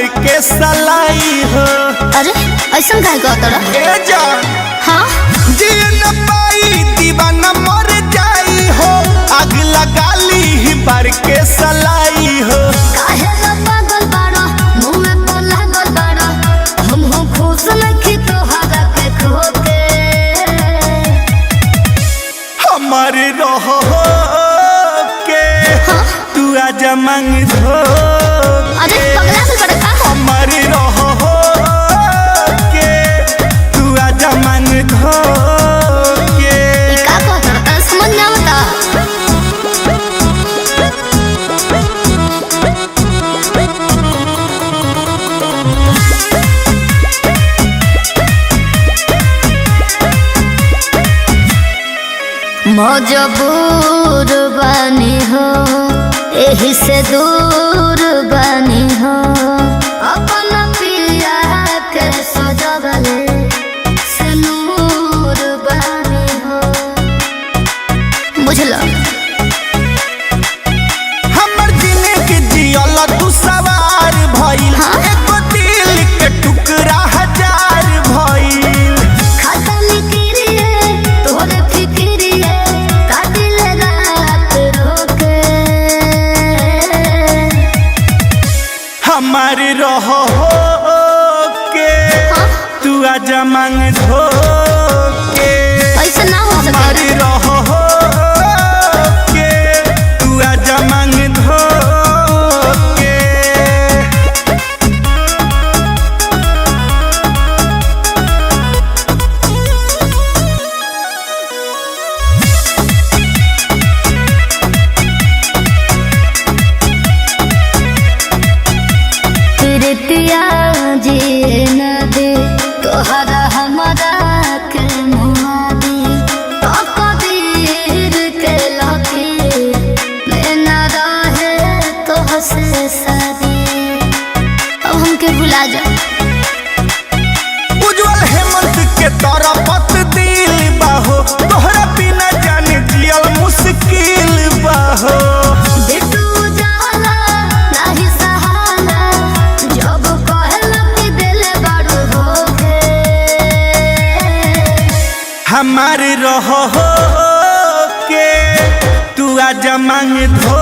बार के सलाई हो। अरे ऐसा काय कहतड़ा ए जा हाँ जी न पाई दीवाना मर जाई हो। आग लगा ली ही बार के सलाई हो। काहे ला पागल बाड़ा मुंह में तो लागल बाड़ा हम हो खुश नहीं तोहरा के खोके हमारे रहो के तू आजा मांग धो। अरे पगला से बड़ा का हमारे रहो के तू आजा मांग धो के। ई का कहतड़ा समझ ना आवता मजबूर बनी हो एही से दूर बनी हो अपना पिया के सजगले से नूर बनी हो बुझल हमर जिंदगी जियल तू सवार भइल। हाँ? एको दिल के टुकड़ा हजार भइल। खत्म करिए तोरे फिक्रिए कातिल रात रोके हमारे रहो के हाँ? तू आजा मांग धो के। ऐसा ना हो हमारे सके रहो के तू आजा मांग धो के। प्रीतिया जी न दे तोहरा हमारा के मुआदी तो कबीर के लकी में न रहे तो हंसे शादी अब हमके भुला जा उज्जवल हेमंत के तोरा पत दिल बाहो। तोहरा बिना जाने जियल मुश्किल बाहो। बिटू जाला नाही सहाला जब कहला कि दिल बड़ होके हमारे रहो के तू आजा मांग धो